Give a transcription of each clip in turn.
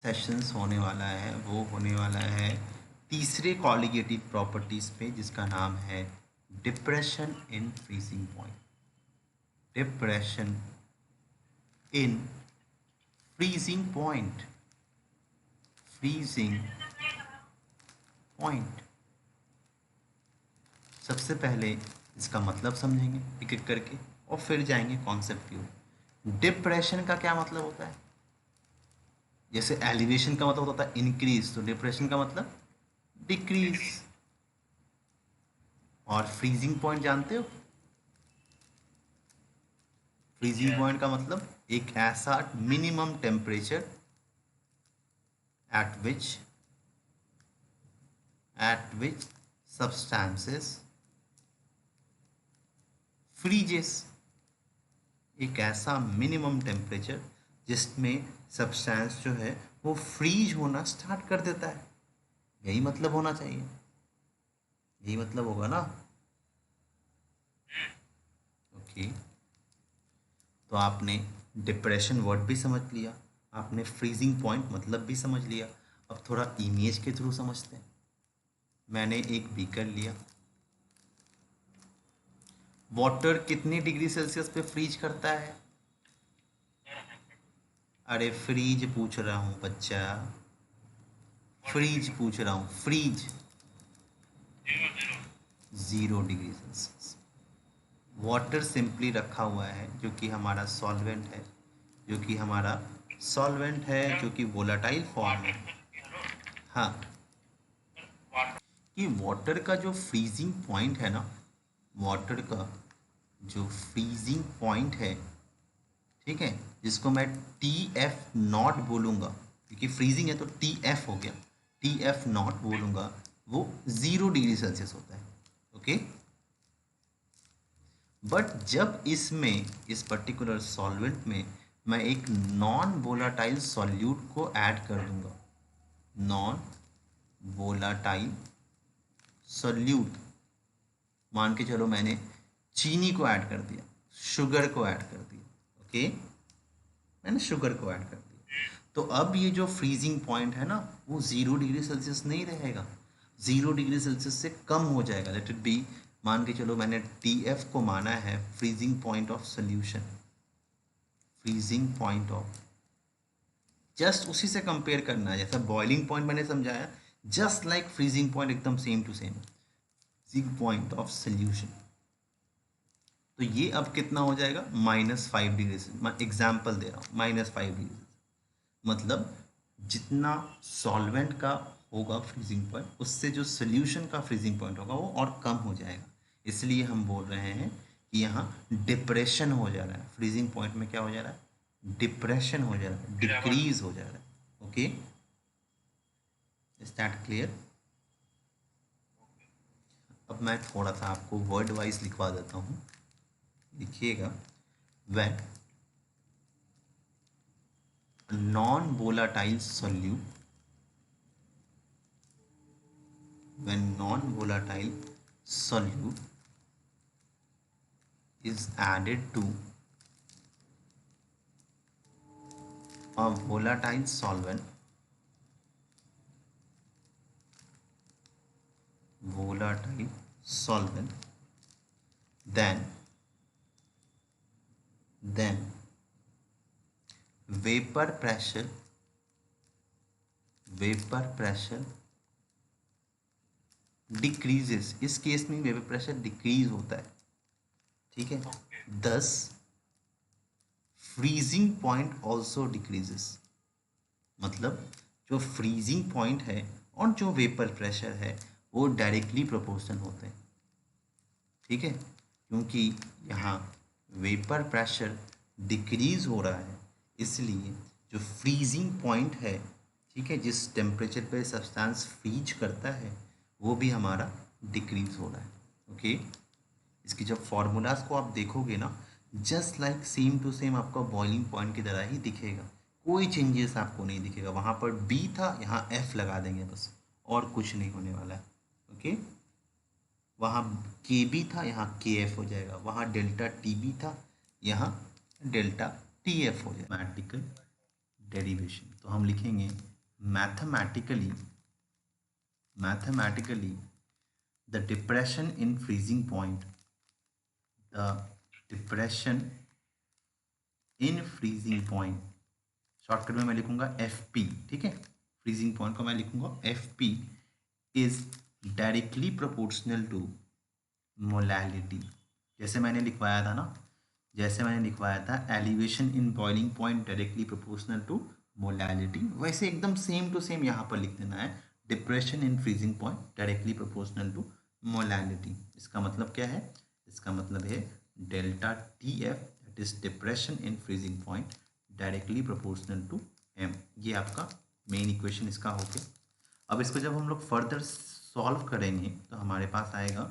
Sessions होने वाला है वो होने वाला है तीसरे कॉलिगेटिव प्रॉपर्टीज पे, जिसका नाम है depression in freezing point. Depression in freezing point. Freezing point. सबसे पहले इसका मतलब समझेंगे एक एक करके और फिर जाएंगे कॉन्सेप्ट की ओर। डिप्रेशन का क्या मतलब होता है? जैसे एलिवेशन का मतलब होता है इंक्रीज, तो डिप्रेशन का मतलब डिक्रीज। और फ्रीजिंग पॉइंट जानते हो? फ्रीजिंग पॉइंट का मतलब एक ऐसा minimum temperature at which substances freezes। एक ऐसा मिनिमम टेम्परेचर जिसमें सब्सटेंस जो है वो फ्रीज होना स्टार्ट कर देता है। यही मतलब होना चाहिए, यही मतलब होगा ना। ओके, तो आपने डिप्रेशन वर्ड भी समझ लिया, आपने फ्रीजिंग पॉइंट मतलब भी समझ लिया। अब थोड़ा इमेज के थ्रू समझते हैं। मैंने एक बीकर लिया, वाटर कितनी डिग्री सेल्सियस पे फ्रीज करता है? अरे फ्रीज पूछ रहा हूँ बच्चा, फ्रीज पूछ रहा हूँ, freeze 0 degree Celsius. Water simply रखा हुआ है जो कि हमारा सॉल्वेंट है, जो कि वोलाटाइल फॉर्म में है। हाँ, कि वाटर का जो फ्रीजिंग पॉइंट है ना, वाटर का जो फ्रीजिंग पॉइंट है, ठीक है, जिसको मैं टी एफ नॉट बोलूँगा, क्योंकि फ्रीजिंग है तो टी एफ हो गया, टी एफ नॉट बोलूँगा, वो 0 डिग्री सेल्सियस होता है। ओके, बट जब इसमें इस पर्टिकुलर सॉल्वेंट में मैं एक नॉन वोलाटाइल सॉल्यूट को ऐड कर दूंगा, नॉन वोलाटाइल सॉल्यूट, मान के चलो मैंने चीनी को ऐड कर दिया, शुगर को ऐड कर दिया। ओके, मैंने शुगर को ऐड कर दिया, तो अब ये जो फ्रीजिंग पॉइंट है ना वो 0 डिग्री सेल्सियस नहीं रहेगा, 0 डिग्री सेल्सियस से कम हो जाएगा। लेट इट बी, मान के चलो मैंने टी एफ को माना है freezing point of solution, freezing point of, just उसी से कंपेयर करना है जैसा बॉइलिंग पॉइंट मैंने समझाया, जस्ट लाइक फ्रीजिंग पॉइंट एकदम same to same, freezing point of solution. तो ये अब कितना हो जाएगा? -5 डिग्री से, मैं एग्जाम्पल दे रहा हूँ, -5 डिग्री। मतलब जितना सॉल्वेंट का होगा फ्रीजिंग पॉइंट, उससे जो सोल्यूशन का फ्रीजिंग पॉइंट होगा वो और कम हो जाएगा। इसलिए हम बोल रहे हैं कि यहाँ डिप्रेशन हो जा रहा है, फ्रीजिंग पॉइंट में क्या हो जा रहा है? डिप्रेशन हो जा रहा है, डिक्रीज हो जा रहा है। Okay, is that clear? अब मैं थोड़ा सा आपको वर्ड वाइज लिखवा देता हूँ, लिखिएगा। When non volatile solute, when non-volatile solute is added to a volatile solvent, then vapor pressure decreases. इस केस में वेपर प्रेशर डिक्रीज होता है, ठीक है। दस फ्रीजिंग पॉइंट ऑल्सो डिक्रीजेस, मतलब जो फ्रीजिंग पॉइंट है और जो वेपर प्रेशर है वो डायरेक्टली प्रोपोर्शनल होते हैं, ठीक है। क्योंकि यहाँ वेपर प्रेशर डिक्रीज हो रहा है, इसलिए जो फ्रीजिंग पॉइंट है, ठीक है, जिस टेम्परेचर पे सब्सटेंस फ्रीज करता है वो भी हमारा डिक्रीज हो रहा है। ओके, इसकी जब फॉर्मूलाज को आप देखोगे ना, just like same to same आपका बॉइलिंग पॉइंट की तरह ही दिखेगा, कोई चेंजेस आपको नहीं दिखेगा। वहाँ पर बी था, यहाँ एफ लगा देंगे बस, और कुछ नहीं होने वाला है। ओके, वहाँ के बी था, यहाँ के एफ हो जाएगा, वहाँ डेल्टा टी बी था, यहाँ डेल्टा टी एफ हो जाएगा। मैथमेटिकल डेरिवेशन, तो हम लिखेंगे mathematically the depression in freezing point, the depression in freezing point, shortcut में मैं लिखूंगा FP, ठीक है। फ्रीजिंग पॉइंट को मैं लिखूंगा FP is directly proportional to molality. जैसे मैंने लिखवाया था ना, elevation in boiling point directly proportional to molality, वैसे एकदम सेम टू सेम यहाँ पर लिख देना है, depression in freezing point directly proportional to molality. इसका मतलब क्या है? इसका मतलब है delta TF, that is depression in freezing point directly proportional to M। ये आपका मेन इक्वेशन इसका हो गया। अब इसको जब हम लोग फर्दर सॉल्व करेंगे तो हमारे पास आएगा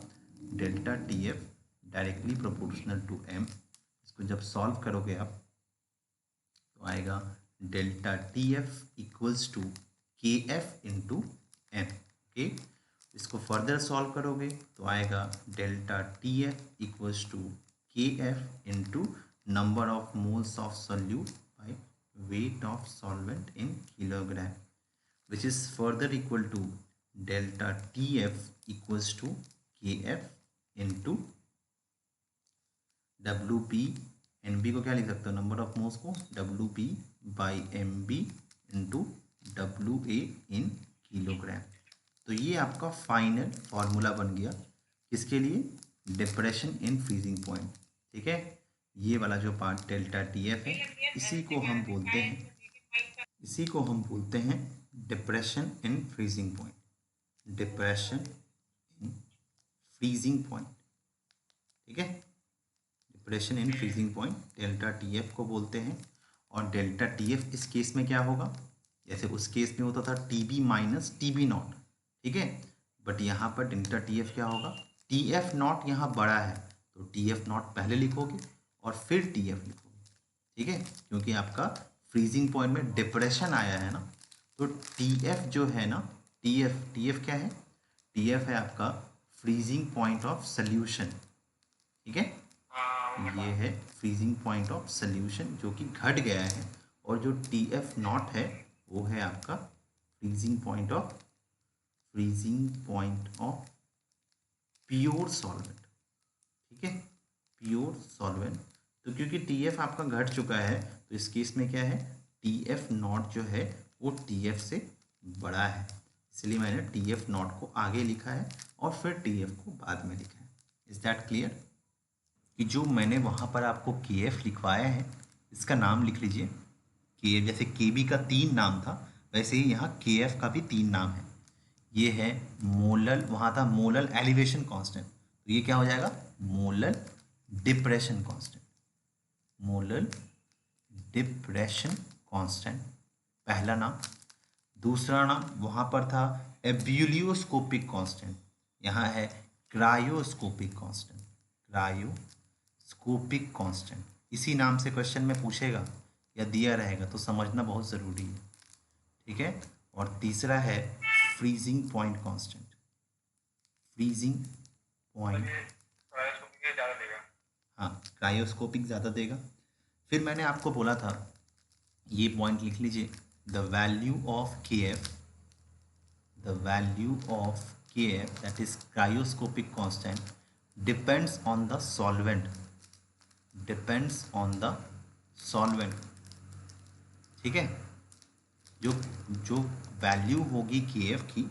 delta TF directly proportional to M। इसको जब सॉल्व करोगे आप तो आएगा delta TF equals to KF into M। Okay, इसको फर्दर सॉल्व करोगे तो आएगा delta TF equals to KF into number of moles of solute by weight of solvent in kilogram, which is further equal to delta TF equals to KF into WP। NB को क्या लिख सकते हो, number of moles को, WP by MB into WA in kilogram. तो ये आपका final formula बन गया किसके लिए? डिप्रेशन इन फ्रीजिंग पॉइंट, ठीक है। ये वाला जो पार्ट डेल्टा TF है इसी को हम बोलते हैं depression in freezing point, depression in freezing point, ठीक है। Depression in freezing point delta TF को बोलते हैं। और डेल्टा TF इस केस में क्या होगा? जैसे उस केस में होता था TB माइनस TB नॉट, ठीक है, बट यहाँ पर डेल्टा TF क्या होगा? TF नॉट यहाँ बड़ा है तो TF नॉट पहले लिखोगे और फिर TF लिखोगे, ठीक है, क्योंकि आपका फ्रीजिंग पॉइंट में डिप्रेशन आया है ना। तो TF जो है ना, TF क्या है? TF है आपका फ्रीजिंग पॉइंट ऑफ सोल्यूशन, ठीक है। ये है फ्रीजिंग पॉइंट ऑफ सोल्यूशन जो कि घट गया है, और जो TF नॉट है वो है आपका freezing point of pure solvent, ठीक है, प्योर सॉल्वेंट। तो क्योंकि TF आपका घट चुका है तो इस केस में क्या है? TF नॉट जो है वो TF से बड़ा है, इसलिए मैंने TF नॉट को आगे लिखा है और फिर TF को बाद में लिखा है। Is that clear? कि जो मैंने वहाँ पर आपको KF लिखवाया है इसका नाम लिख लीजिए KF। जैसे KB का 3 नाम था वैसे ही यहाँ KF का भी 3 नाम है। ये है मोलल, वहाँ था मोलल एलिवेशन कांस्टेंट, तो ये क्या हो जाएगा? Molal depression constant, molal depression constant पहला नाम। दूसरा नाम वहाँ पर था एब्यूलियोस्कोपिक कांस्टेंट, यहाँ है क्रायोस्कोपिक कांस्टेंट, क्रायोस्कोपिक कांस्टेंट। इसी नाम से क्वेश्चन में पूछेगा या दिया रहेगा तो समझना बहुत ज़रूरी है, ठीक है। और तीसरा है freezing point constant, freezing point, हाँ क्रायोस्कोपिक ज़्यादा देगा। फिर मैंने आपको बोला था ये पॉइंट लिख लीजिए, the value of KF, the value of KF that is cryoscopic constant depends on the solvent, depends on the solvent, ठीक है। जो वैल्यू होगी KF की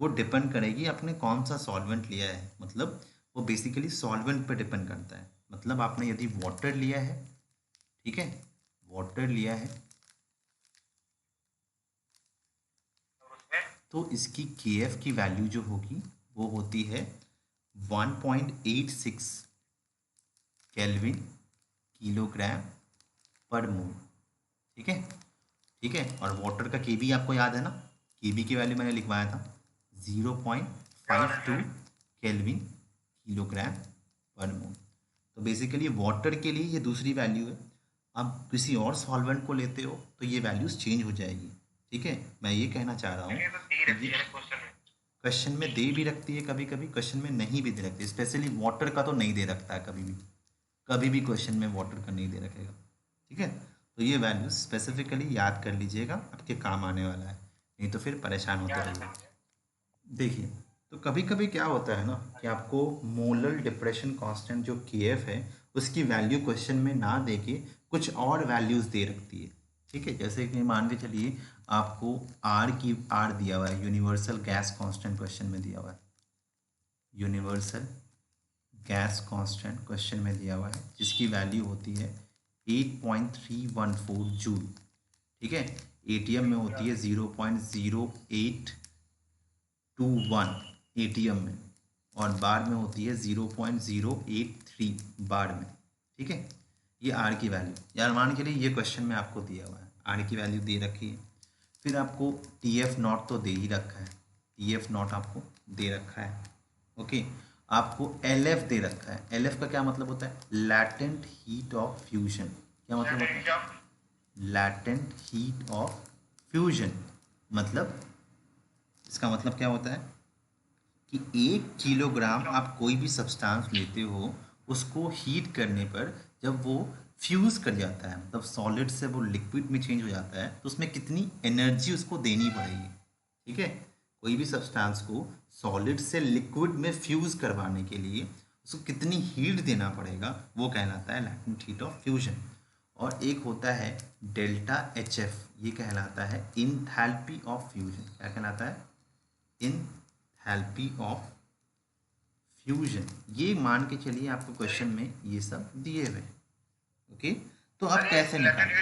वो डिपेंड करेगी आपने कौन सा सॉल्वेंट लिया है, मतलब वो बेसिकली सॉल्वेंट पे डिपेंड करता है। मतलब आपने यदि वाटर लिया है, ठीक है, वाटर लिया है तो इसकी KF की वैल्यू जो होगी वो होती है 1.86 केल्विन किलोग्राम पर मोल, ठीक है, ठीक है। और वाटर का KB आपको याद है ना, KB की वैल्यू मैंने लिखवाया था 0.52 केल्विन किलोग्राम पर मोल। तो बेसिकली वाटर के लिए ये दूसरी वैल्यू है। अब किसी और सॉल्वेंट को लेते हो तो ये वैल्यूज चेंज हो जाएगी, ठीक है। मैं ये कहना चाह रहा हूँ क्वेश्चन में दे भी रखती है, कभी कभी क्वेश्चन में नहीं भी दे रखती, स्पेशली वाटर का तो नहीं दे रखता है, कभी भी क्वेश्चन में वाटर का नहीं दे रखेगा, ठीक है। तो ये वैल्यूज स्पेसिफिकली याद कर लीजिएगा, आपके काम आने वाला है। नहीं तो फिर परेशान होते रहिए। देखिए, तो कभी कभी क्या होता है ना कि आपको मोलर डिप्रेशन कांस्टेंट जो केएफ है उसकी वैल्यू क्वेश्चन में ना दे के कुछ और वैल्यूज दे रखती है। ठीक है, जैसे कि मान के चलिए आपको आर दिया हुआ है, यूनिवर्सल गैस कांस्टेंट क्वेश्चन में दिया हुआ है, यूनिवर्सल गैस कांस्टेंट क्वेश्चन में दिया हुआ है जिसकी वैल्यू होती है 8.314 जूल। ठीक है, एटीएम में होती है 0.0821 एटीएम में, और बार में होती है 0.083 बार में। ठीक है, ये आर की वैल्यू, यार मान के लिए ये क्वेश्चन में आपको दिया हुआ है, आर की वैल्यू दे रखी है। फिर आपको टी एफ नॉट तो दे ही रखा है, टी एफ नॉट आपको दे रखा है। ओके, आपको एल एफ दे रखा है। एल एफ का क्या मतलब होता है? Latent heat of fusion. क्या मतलब होता है? Latent heat of fusion. मतलब इसका मतलब क्या होता है कि 1 किलोग्राम आप कोई भी सब्सटेंस लेते हो, उसको हीट करने पर जब वो फ्यूज कर जाता है, मतलब सॉलिड से वो लिक्विड में चेंज हो जाता है, तो उसमें कितनी एनर्जी उसको देनी पड़ेगी। ठीक है, कोई भी सब्सटेंस को सॉलिड से लिक्विड में फ्यूज करवाने के लिए उसको कितनी हीट देना पड़ेगा, वो कहलाता है लैटेंट हीट ऑफ फ्यूजन। और एक होता है डेल्टा एच एफ, ये कहलाता है इंथैल्पी ऑफ फ्यूजन। क्या कहलाता है? Enthalpy of fusion. ये मान के चलिए आपको क्वेश्चन में ये सब दिए हुए। ओके, तो आप कैसे निकालें?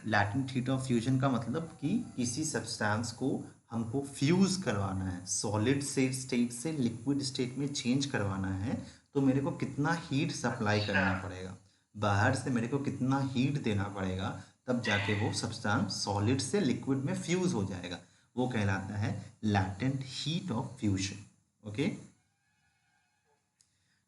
लैटेंट हीट ऑफ फ्यूजन का मतलब कि किसी सब्सटेंस को हमको फ्यूज करवाना है, सॉलिड से स्टेट से लिक्विड स्टेट में चेंज करवाना है, तो मेरे को कितना हीट सप्लाई करना पड़ेगा, बाहर से मेरे को कितना हीट देना पड़ेगा, तब जाके वो सब्सटेंस सॉलिड से लिक्विड में फ्यूज हो जाएगा। वो कहलाता है latent heat of fusion. Okay,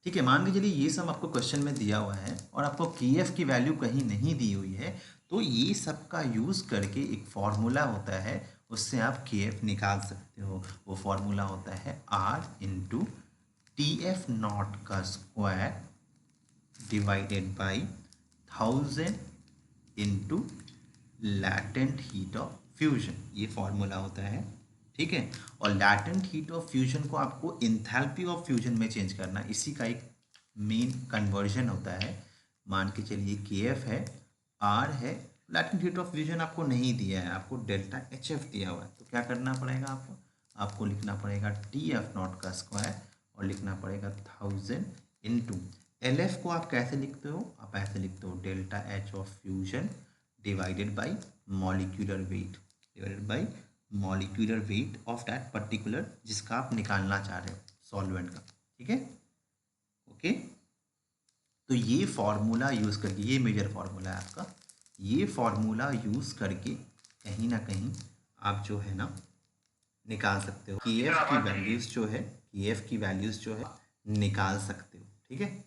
ठीक है, मान के चलिए ये सब आपको क्वेश्चन में दिया हुआ है और आपको केएफ की वैल्यू कहीं नहीं दी हुई है, तो ये सब का यूज़ करके एक फॉर्मूला होता है, उससे आप केएफ निकाल सकते हो। वो फॉर्मूला होता है R into T F naught का square divided by 1000 into latent heat of fusion, ये फॉर्मूला होता है। ठीक है, और लैटेंट हीट ऑफ फ्यूजन को आपको इंथैल्पी ऑफ फ्यूजन में चेंज करना, इसी का एक मेन कन्वर्जन होता है। मान के चलिए के एफ है, आर है, लैटेंट हीट ऑफ फ्यूजन आपको नहीं दिया है, आपको डेल्टा एच एफ दिया हुआ है, तो क्या करना पड़ेगा आपको? आपको लिखना पड़ेगा टी एफ नॉट का स्क्वायर और लिखना पड़ेगा 1000 इंटू एल एफ को आप कैसे लिखते हो? आप ऐसे लिखते हो delta H of fusion divided by molecular weight, divided by molecular weight of that particular जिसका आप निकालना चाह रहे हो सॉल्वेंट का। ठीक है, ओके, तो ये फॉर्मूला यूज़ करके, ये मेजर फॉर्मूला है आपका, ये फॉर्मूला यूज़ करके कहीं ना कहीं आप जो है ना निकाल सकते हो के एफ की वैल्यूज़ जो है, के एफ की वैल्यूज़ जो है निकाल सकते हो। ठीक है,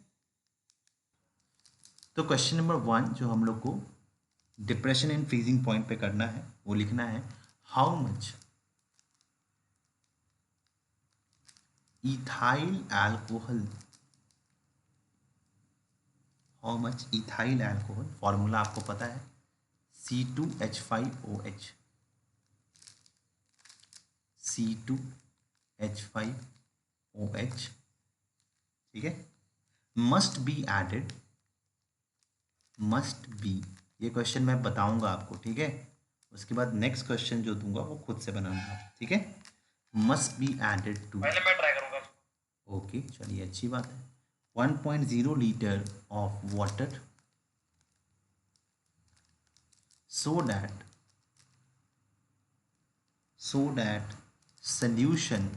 तो क्वेश्चन नंबर 1 जो हम लोग को डिप्रेशन एंड फ्रीजिंग पॉइंट पे करना है, वो लिखना है how much ethyl alcohol, how much ethyl alcohol, formula आपको पता है C2H5OH, C2H5OH। ठीक है, must be added, must be, ये क्वेश्चन मैं बताऊंगा आपको। ठीक है, उसके बाद नेक्स्ट क्वेश्चन जो दूंगा वो खुद से बनाना। ठीक है, मस्ट बी एडेड टू, पहले मैं ट्राई करूंगा। ओके, चलिए अच्छी बात है। 1.0 litre of water so that solution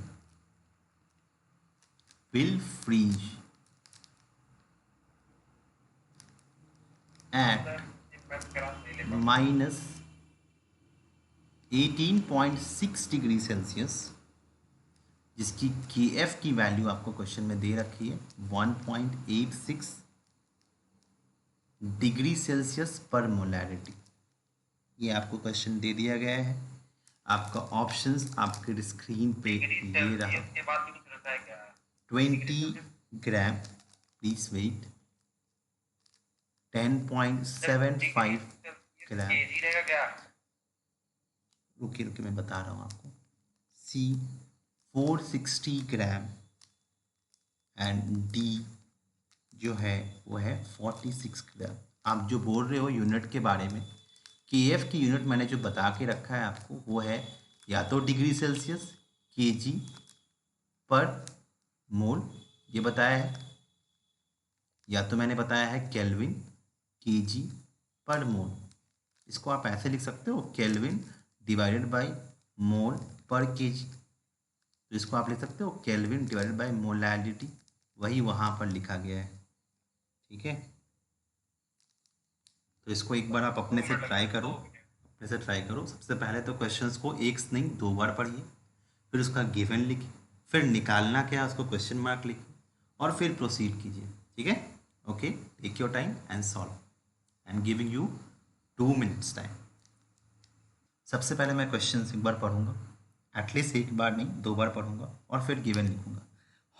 will freeze at minus 18.6 degree Celsius, जिसकी के एफ की वैल्यू आपको क्वेश्चन में दे रखी है 1.86 डिग्री सेल्सियस पर मोलैरिटी। ये आपको क्वेश्चन दे दिया गया है, आपका ऑप्शंस आपके स्क्रीन पे ये रहा। 20 ग्राम, प्लीज वेट, 10.75 ग्राम, रुकिए रुकिए मैं बता रहा हूँ आपको। C 460 ग्राम एंड D जो है वो है 46 ग्राम। आप जो बोल रहे हो यूनिट के बारे में, KF की यूनिट मैंने जो बता के रखा है आपको वो है या तो डिग्री सेल्सियस, kg पर मोल ये बताया है, या तो मैंने बताया है केल्विन kg पर मोल। इसको आप ऐसे लिख सकते हो, केल्विन डिवाइडेड बाय मोल पर kg। तो इसको आप लिख सकते हो केल्विन डिवाइडेड बाय मोलैलिटी, वही वहाँ पर लिखा गया है। ठीक है, तो इसको एक बार आप अपने से ट्राई करो, अपने से ट्राई करो। सबसे पहले तो क्वेश्चंस को एक नहीं 2 बार पढ़िए, फिर उसका गिवन लिखिए, फिर निकालना क्या है उसको क्वेश्चन मार्क लिखिए, और फिर प्रोसीड कीजिए। ठीक है, okay, take your time and solve. I am giving you 2 minutes time. सबसे पहले मैं क्वेश्चन एक बार पढ़ूंगा, एटलीस्ट एक बार नहीं 2 बार पढ़ूंगा, और फिर गिवन लिखूंगा।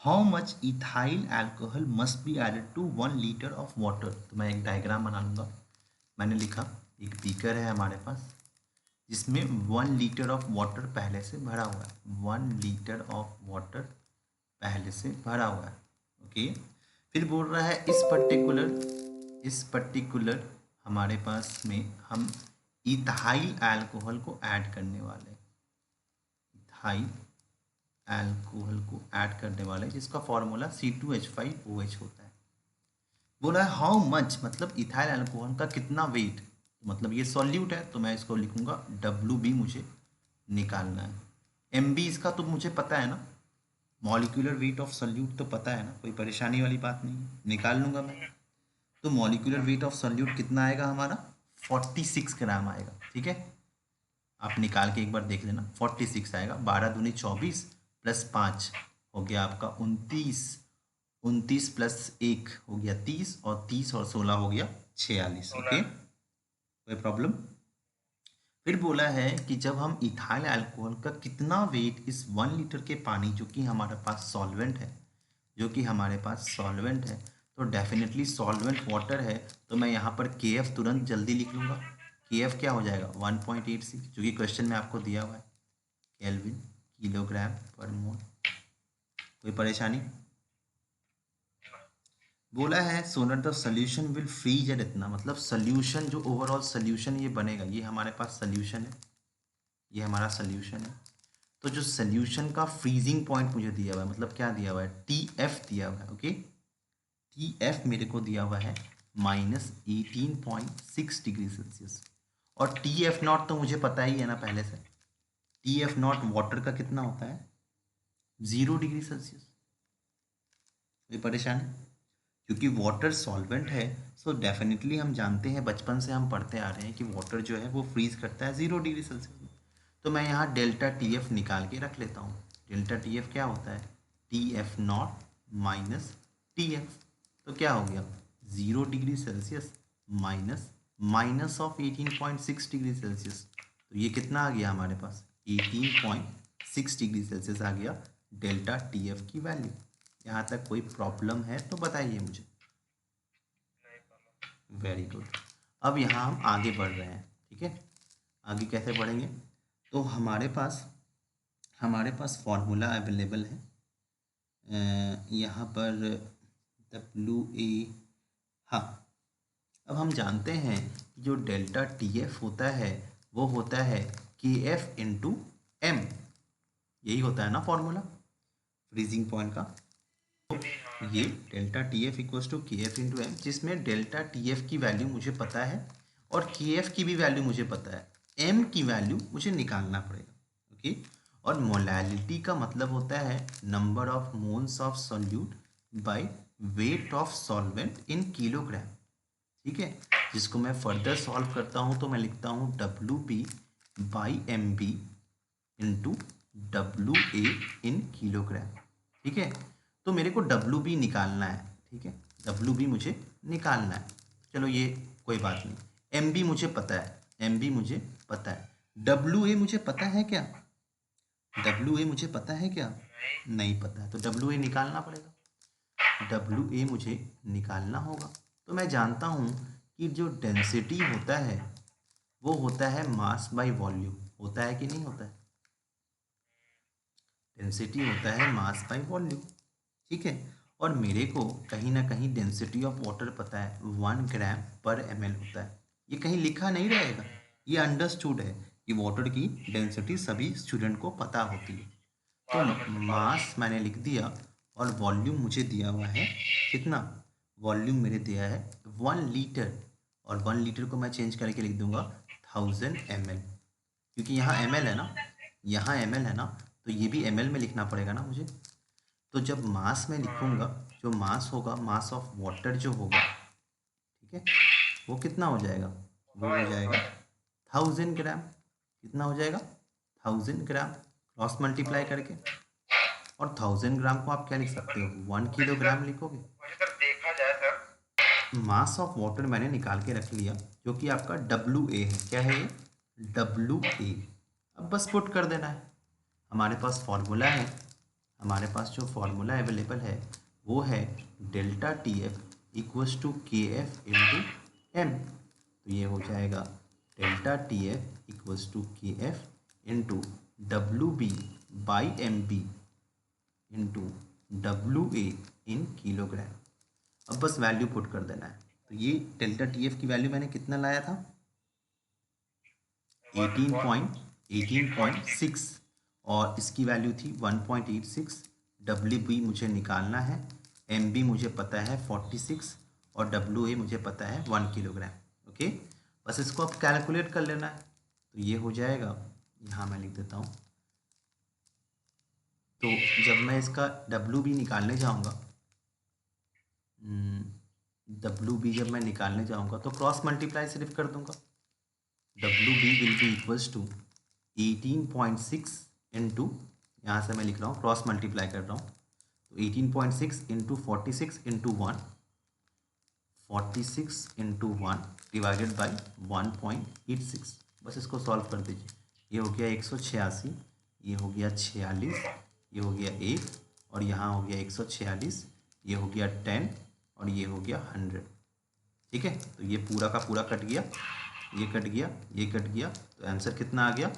How much ethyl alcohol must be added to 1 litre of water. तो मैं एक डायग्राम बना लूँगा। मैंने लिखा एक बीकर है हमारे पास जिसमें 1 लीटर ऑफ वाटर पहले से भरा हुआ है, 1 लीटर ऑफ वाटर पहले से भरा हुआ है। ओके, फिर बोल रहा है इस पर्टिकुलर हमारे पास में हम इथाइल अल्कोहल को ऐड करने वाले हैं, इथाइल अल्कोहल को ऐड करने वाले हैं, जिसका फॉर्मूला C2H5OH होता है। बोला है हाउ मच, मतलब इथाइल अल्कोहल का कितना वेट, मतलब ये सॉल्यूट है तो मैं इसको लिखूंगा WB मुझे निकालना है। MB इसका तो मुझे पता है ना, मॉलिक्यूलर वेट ऑफ सॉल्यूट तो पता है ना, कोई परेशानी वाली बात नहीं, निकाल लूँगा मैं। तो मॉलिक्यूलर वेट ऑफ सॉल्यूट कितना आएगा हमारा, 46 ग्राम आएगा। ठीक है, आप निकाल के एक बार देख लेना, 46 आएगा। 12 दूनी 24 प्लस 5 हो गया आपका 29, 29 प्लस 1 हो गया 30, और 30 और 16 हो गया 46। ओके, कोई प्रॉब्लम। फिर बोला है कि जब हम इथाइल अल्कोहल का कितना वेट इस 1 लीटर के पानी, जो कि हमारे पास सॉल्वेंट है, जो कि हमारे पास सॉल्वेंट है, तो डेफिनेटली सॉल्वेंट वाटर है, तो मैं यहाँ पर KF तुरंत जल्दी लिख लूँगा। KF क्या हो जाएगा 1.86, जो कि क्वेश्चन में आपको दिया हुआ है, केल्विन किलोग्राम पर मोल। कोई परेशानी। बोला है सोनर the solution will freeze at इतना, मतलब सोल्यूशन जो ओवरऑल सोल्यूशन ये बनेगा, ये हमारे पास सोल्यूशन है, ये हमारा सोल्यूशन है। तो जो सोल्यूशन का फ्रीजिंग पॉइंट मुझे दिया हुआ है, मतलब क्या दिया हुआ है, TF दिया हुआ है। ओके, TF मेरे को दिया हुआ है -18.6 डिग्री सेल्सियस, और TF नॉट तो मुझे पता ही है ना पहले से, TF नॉट वाटर का कितना होता है 0 डिग्री सेल्सियस। कोई परेशानी, क्योंकि वाटर सॉल्वेंट है, सो डेफिनेटली हम जानते हैं, बचपन से हम पढ़ते आ रहे हैं कि वाटर जो है वो फ्रीज करता है 0 डिग्री सेल्सियस में। तो मैं यहाँ डेल्टा TF निकाल के रख लेता हूँ। डेल्टा TF क्या होता है, TF नॉट माइनस TF, तो क्या हो गया 0 degree Celsius minus of 18.6 degree Celsius, तो ये कितना आ गया हमारे पास 18.6 डिग्री सेल्सियस आ गया डेल्टा TF की वैल्यू। यहाँ तक कोई प्रॉब्लम है तो बताइए मुझे। Very good. अब यहाँ हम आगे बढ़ रहे हैं। ठीक है, आगे कैसे बढ़ेंगे, तो हमारे पास फॉर्मूला अवेलेबल है यहाँ पर WA। हाँ, अब हम जानते हैं जो डेल्टा TF होता है वो होता है KF इंटू M, यही होता है ना फॉर्मूला फ्रीजिंग पॉइंट का। ये delta TF equals to KF into M, जिसमें डेल्टा TF की वैल्यू मुझे पता है और KF की भी वैल्यू मुझे पता है, M की वैल्यू मुझे निकालना पड़ेगा। ओके, और मोलैलिटी का मतलब होता है number of moles of solute bye weight of solvent in kilogram. ठीक है, जिसको मैं फर्दर सॉल्व करता हूँ तो मैं लिखता हूँ WB by MB into WA in kilogram. ठीक है, तो मेरे को WB निकालना है। ठीक है, WB मुझे निकालना है, चलो ये कोई बात नहीं। MB मुझे पता है, MB मुझे पता है, WA मुझे पता है क्या, WA मुझे पता है क्या, नहीं पता है, तो WA निकालना पड़ेगा, WA मुझे निकालना होगा। तो मैं जानता हूँ कि जो डेंसिटी होता है वो होता है मास बाय वॉल्यूम। होता है कि नहीं होता है? डेंसिटी होता है मास बाय वॉल्यूम, ठीक है। और मेरे को कहीं ना कहीं डेंसिटी ऑफ वाटर पता है 1 ग्राम/ml होता है। ये कहीं लिखा नहीं रहेगा, ये अंडरस्टूड है कि वाटर की डेंसिटी सभी स्टूडेंट को पता होती है। तो मास मैंने लिख दिया और वॉल्यूम मुझे दिया हुआ है कितना? वॉल्यूम मेरे दिया है 1 लीटर, और 1 लीटर को मैं चेंज करके लिख दूंगा 1000 ml, क्योंकि यहाँ ml है ना, यहाँ ml है ना, तो ये भी ml में लिखना पड़ेगा ना मुझे। तो जब मास में लिखूंगा, जो मास होगा, मास ऑफ वाटर जो होगा, ठीक है, वो कितना हो जाएगा? वो हो जाएगा 1000 ग्राम। कितना हो जाएगा? 1000 ग्राम, क्रॉस मल्टीप्लाई करके। और 1000 ग्राम को आप क्या लिख सकते हो? 1 किलोग्राम लिखोगे। देखा जाए सर, मास ऑफ वाटर मैंने निकाल के रख लिया, जो कि आपका WA है। क्या है ये? WA। अब बस पुट कर देना है। हमारे पास फॉर्मूला है, हमारे पास जो फॉर्मूला अवेलेबल है वो है delta TF equals to KF into M। तो ये हो जाएगा delta TF equals to KF into WB by MB into WA in kilogram. अब बस वैल्यू पुट कर देना है। तो ये डेल्टा TF की वैल्यू मैंने कितना लाया था? 18.6, और इसकी वैल्यू थी 1.86। WB मुझे निकालना है, MB मुझे पता है 46, और WA मुझे पता है 1 किलोग्राम। ओके, बस इसको अब कैलकुलेट कर लेना है। तो ये हो जाएगा, यहाँ मैं लिख देता हूँ। तो जब मैं इसका WB निकालने जाऊँगा, WB जब मैं निकालने जाऊँगा तो क्रॉस मल्टीप्लाई सिर्फ कर दूँगा। WB will be equals to 18.6 into, यहाँ से मैं लिख रहा हूँ, क्रॉस मल्टीप्लाई कर रहा हूँ, तो 18.6 into 46 into 1, 46 into 1 divided by 1.86। बस इसको सॉल्व कर दीजिए। ये हो गया 186, ये हो गया 46, ये हो गया 1, और यहाँ हो गया 146, ये हो गया 10, और ये हो गया 100। ठीक है, तो ये पूरा का पूरा कट गया, ये कट गया, ये कट गया, तो आंसर कितना आ गया?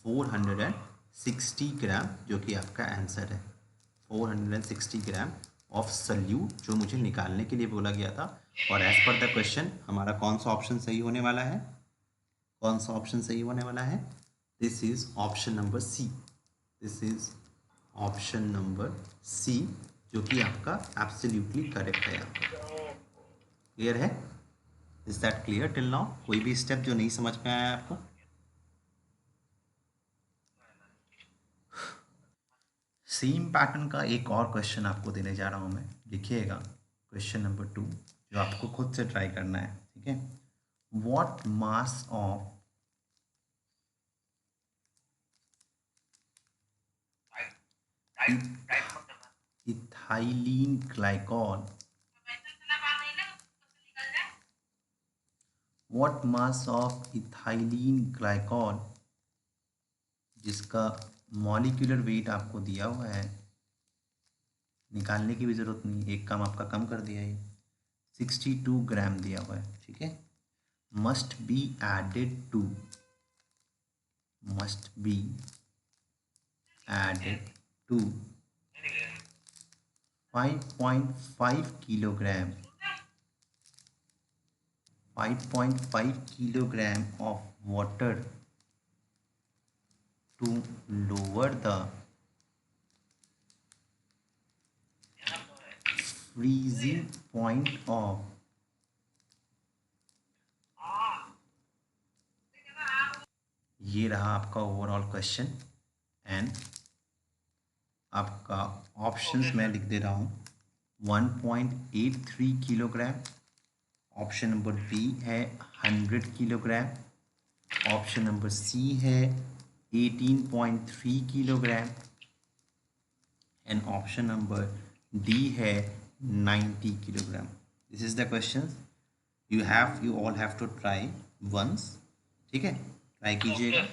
460 ग्राम, जो कि आपका आंसर है। 460 ग्राम ऑफ सल्यूट जो मुझे निकालने के लिए बोला गया था। और एज पर द क्वेश्चन हमारा कौन सा ऑप्शन सही होने वाला है? कौन सा ऑप्शन सही होने वाला है? This is option number C. This is option number C, जो कि आपका एब्सोल्युटली करेक्ट है। क्लियर है? Is that clear till now? कोई भी स्टेप जो नहीं समझ में आया आपको? सेम पैटर्न का एक और क्वेश्चन आपको देने जा रहा हूं मैं, लिखिएगा क्वेश्चन नंबर 2, जो आपको खुद से ट्राई करना है। ठीक है, what mass of ethylene glycol, what mass of ethylene glycol, जिसका मॉलिक्यूलर वेट आपको दिया हुआ है, निकालने की भी ज़रूरत नहीं, एक काम आपका कम कर दिया है, 62 ग्राम दिया हुआ है। ठीक है, must be added to 5.5 kilogram, 5.5 kilogram of water to lower the freezing point of ये रहा आपका ओवरऑल क्वेश्चन। एंड आपका ऑप्शंस मैं लिख दे रहा हूँ, 1.83 किलोग्राम, ऑप्शन नंबर बी है 100 किलोग्राम, ऑप्शन नंबर सी है 18.3 kilogram, and option number D है 90 kilogram. This is the question. You all have to try once. ठीक है, ट्राई कीजिएगा।